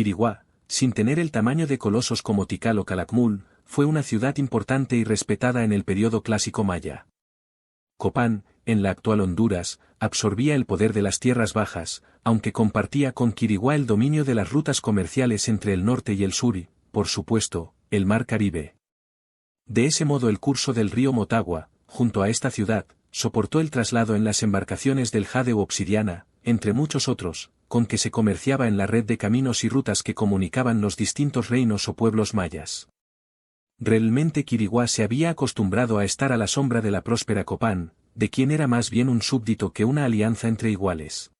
Quiriguá, sin tener el tamaño de colosos como Tikal o Calakmul, fue una ciudad importante y respetada en el período clásico maya. Copán, en la actual Honduras, absorbía el poder de las tierras bajas, aunque compartía con Quiriguá el dominio de las rutas comerciales entre el norte y el sur y, por supuesto, el mar Caribe. De ese modo el curso del río Motagua, junto a esta ciudad, soportó el traslado en las embarcaciones del jade u obsidiana, entre muchos otros, con que se comerciaba en la red de caminos y rutas que comunicaban los distintos reinos o pueblos mayas. Realmente Quiriguá se había acostumbrado a estar a la sombra de la próspera Copán, de quien era más bien un súbdito que una alianza entre iguales.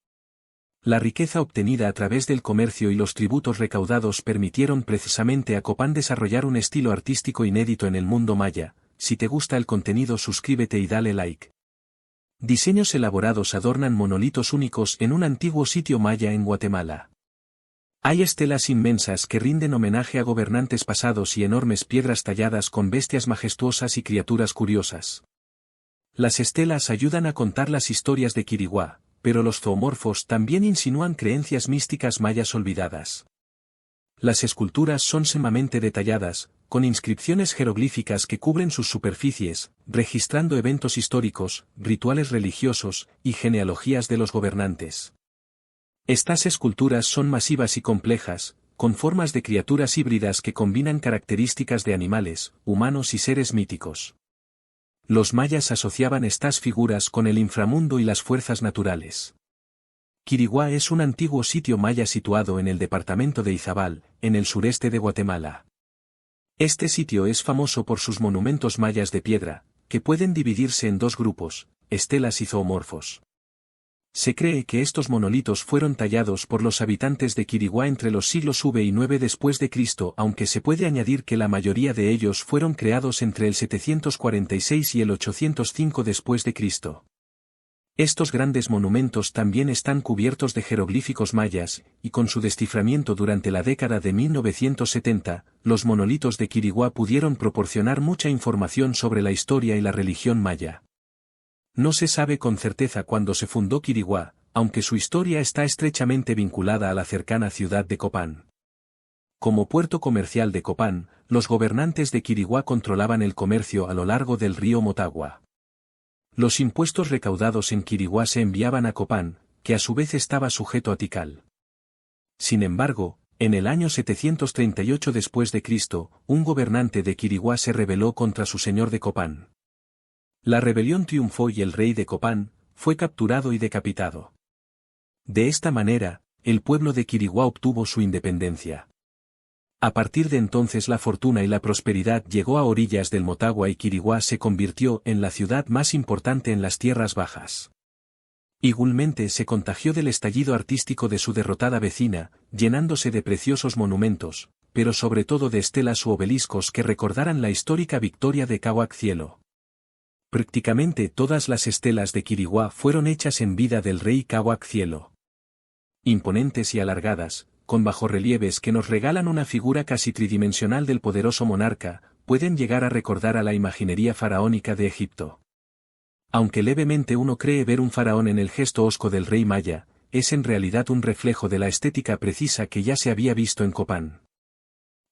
La riqueza obtenida a través del comercio y los tributos recaudados permitieron precisamente a Copán desarrollar un estilo artístico inédito en el mundo maya. Si te gusta el contenido, suscríbete y dale like. Diseños elaborados adornan monolitos únicos en un antiguo sitio maya en Guatemala. Hay estelas inmensas que rinden homenaje a gobernantes pasados y enormes piedras talladas con bestias majestuosas y criaturas curiosas. Las estelas ayudan a contar las historias de Quiriguá, pero los zoomorfos también insinúan creencias místicas mayas olvidadas. Las esculturas son sumamente detalladas, con inscripciones jeroglíficas que cubren sus superficies, registrando eventos históricos, rituales religiosos y genealogías de los gobernantes. Estas esculturas son masivas y complejas, con formas de criaturas híbridas que combinan características de animales, humanos y seres míticos. Los mayas asociaban estas figuras con el inframundo y las fuerzas naturales. Quiriguá es un antiguo sitio maya situado en el departamento de Izabal, en el sureste de Guatemala. Este sitio es famoso por sus monumentos mayas de piedra, que pueden dividirse en dos grupos, estelas y zoomorfos. Se cree que estos monolitos fueron tallados por los habitantes de Quiriguá entre los siglos V y IX después de Cristo, aunque se puede añadir que la mayoría de ellos fueron creados entre el 746 y el 805 después de Cristo. Estos grandes monumentos también están cubiertos de jeroglíficos mayas, y con su desciframiento durante la década de 1970, los monolitos de Quiriguá pudieron proporcionar mucha información sobre la historia y la religión maya. No se sabe con certeza cuándo se fundó Quiriguá, aunque su historia está estrechamente vinculada a la cercana ciudad de Copán. Como puerto comercial de Copán, los gobernantes de Quiriguá controlaban el comercio a lo largo del río Motagua. Los impuestos recaudados en Quiriguá se enviaban a Copán, que a su vez estaba sujeto a Tikal. Sin embargo, en el año 738 después de Cristo, un gobernante de Quiriguá se rebeló contra su señor de Copán. La rebelión triunfó y el rey de Copán fue capturado y decapitado. De esta manera, el pueblo de Quiriguá obtuvo su independencia. A partir de entonces la fortuna y la prosperidad llegó a orillas del Motagua y Quiriguá se convirtió en la ciudad más importante en las tierras bajas. Igualmente se contagió del estallido artístico de su derrotada vecina, llenándose de preciosos monumentos, pero sobre todo de estelas u obeliscos que recordaran la histórica victoria de Cahuac-Cielo. Prácticamente todas las estelas de Quiriguá fueron hechas en vida del rey Cahuac-Cielo. Imponentes y alargadas, con bajorrelieves que nos regalan una figura casi tridimensional del poderoso monarca, pueden llegar a recordar a la imaginería faraónica de Egipto. Aunque levemente uno cree ver un faraón en el gesto hosco del rey maya, es en realidad un reflejo de la estética precisa que ya se había visto en Copán.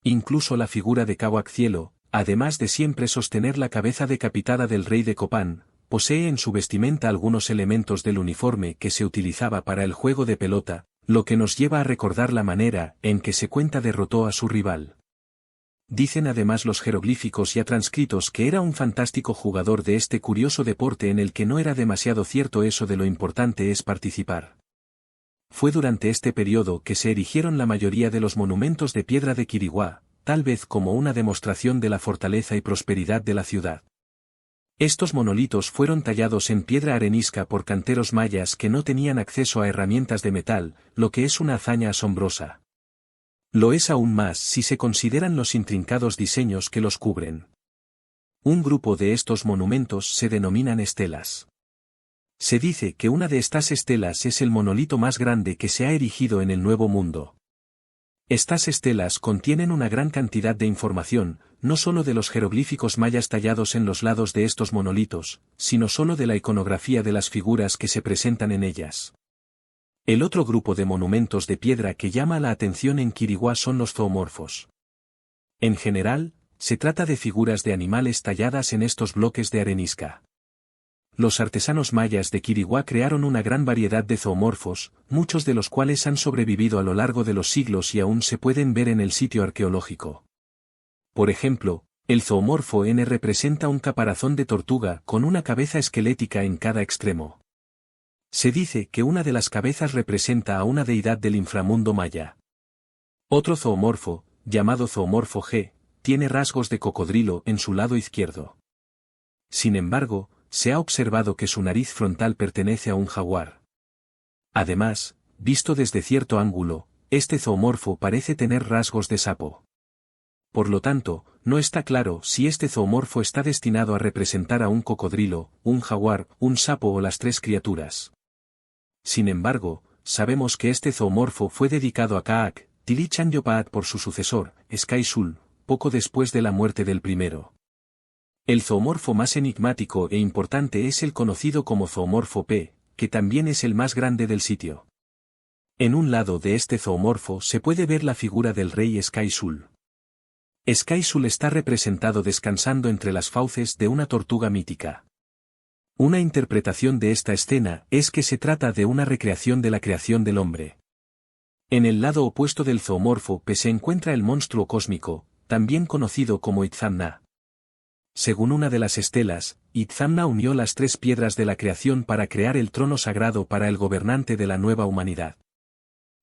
Incluso la figura de Cahuac-Cielo, además de siempre sostener la cabeza decapitada del rey de Copán, posee en su vestimenta algunos elementos del uniforme que se utilizaba para el juego de pelota, lo que nos lleva a recordar la manera en que Secuenta derrotó a su rival. Dicen además los jeroglíficos ya transcritos que era un fantástico jugador de este curioso deporte en el que no era demasiado cierto eso de lo importante es participar. Fue durante este periodo que se erigieron la mayoría de los monumentos de piedra de Quiriguá, tal vez como una demostración de la fortaleza y prosperidad de la ciudad. Estos monolitos fueron tallados en piedra arenisca por canteros mayas que no tenían acceso a herramientas de metal, lo que es una hazaña asombrosa. Lo es aún más si se consideran los intrincados diseños que los cubren. Un grupo de estos monumentos se denominan estelas. Se dice que una de estas estelas es el monolito más grande que se ha erigido en el Nuevo Mundo. Estas estelas contienen una gran cantidad de información, no solo de los jeroglíficos mayas tallados en los lados de estos monolitos, sino solo de la iconografía de las figuras que se presentan en ellas. El otro grupo de monumentos de piedra que llama la atención en Quiriguá son los zoomorfos. En general, se trata de figuras de animales talladas en estos bloques de arenisca. Los artesanos mayas de Quiriguá crearon una gran variedad de zoomorfos, muchos de los cuales han sobrevivido a lo largo de los siglos y aún se pueden ver en el sitio arqueológico. Por ejemplo, el zoomorfo N representa un caparazón de tortuga con una cabeza esquelética en cada extremo. Se dice que una de las cabezas representa a una deidad del inframundo maya. Otro zoomorfo, llamado zoomorfo G, tiene rasgos de cocodrilo en su lado izquierdo. Sin embargo, se ha observado que su nariz frontal pertenece a un jaguar. Además, visto desde cierto ángulo, este zoomorfo parece tener rasgos de sapo. Por lo tanto, no está claro si este zoomorfo está destinado a representar a un cocodrilo, un jaguar, un sapo o las tres criaturas. Sin embargo, sabemos que este zoomorfo fue dedicado a Kaak, Tili-Chanyopaat por su sucesor, Sky-Sul, poco después de la muerte del primero. El zoomorfo más enigmático e importante es el conocido como zoomorfo P, que también es el más grande del sitio. En un lado de este zoomorfo se puede ver la figura del rey Sky-Sul. Sky-Sul está representado descansando entre las fauces de una tortuga mítica. Una interpretación de esta escena es que se trata de una recreación de la creación del hombre. En el lado opuesto del zoomorfo P se encuentra el monstruo cósmico, también conocido como Itzamna. Según una de las estelas, Itzamna unió las tres piedras de la creación para crear el trono sagrado para el gobernante de la nueva humanidad.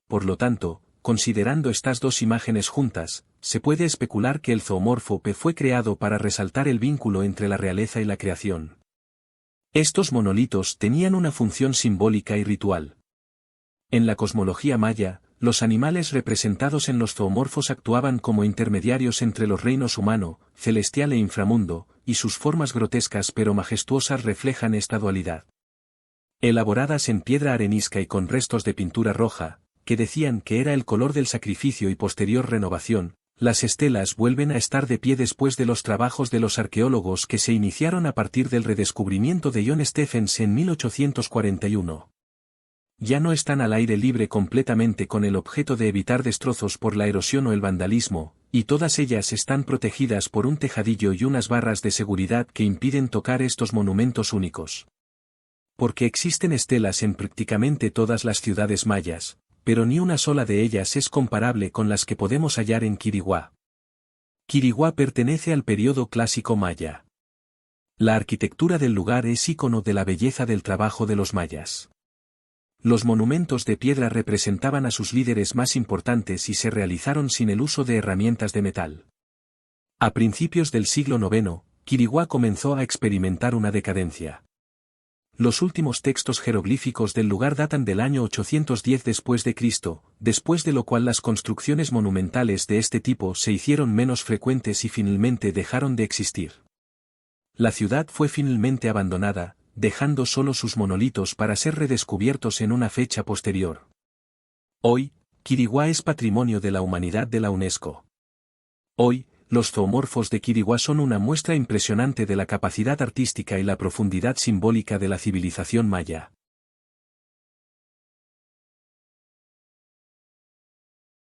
Por lo tanto, considerando estas dos imágenes juntas, se puede especular que el zoomorfo P fue creado para resaltar el vínculo entre la realeza y la creación. Estos monolitos tenían una función simbólica y ritual. En la cosmología maya, los animales representados en los zoomorfos actuaban como intermediarios entre los reinos humano, celestial e inframundo, y sus formas grotescas pero majestuosas reflejan esta dualidad. Elaboradas en piedra arenisca y con restos de pintura roja, que decían que era el color del sacrificio y posterior renovación, las estelas vuelven a estar de pie después de los trabajos de los arqueólogos que se iniciaron a partir del redescubrimiento de John Stephens en 1841. Ya no están al aire libre completamente con el objeto de evitar destrozos por la erosión o el vandalismo, y todas ellas están protegidas por un tejadillo y unas barras de seguridad que impiden tocar estos monumentos únicos. Porque existen estelas en prácticamente todas las ciudades mayas, pero ni una sola de ellas es comparable con las que podemos hallar en Quiriguá. Quiriguá pertenece al período clásico maya. La arquitectura del lugar es ícono de la belleza del trabajo de los mayas. Los monumentos de piedra representaban a sus líderes más importantes y se realizaron sin el uso de herramientas de metal. A principios del siglo IX, Quiriguá comenzó a experimentar una decadencia. Los últimos textos jeroglíficos del lugar datan del año 810 después de Cristo, después de lo cual las construcciones monumentales de este tipo se hicieron menos frecuentes y finalmente dejaron de existir. La ciudad fue finalmente abandonada, dejando solo sus monolitos para ser redescubiertos en una fecha posterior. Hoy, Quiriguá es Patrimonio de la Humanidad de la UNESCO. Hoy, los zoomorfos de Quiriguá son una muestra impresionante de la capacidad artística y la profundidad simbólica de la civilización maya.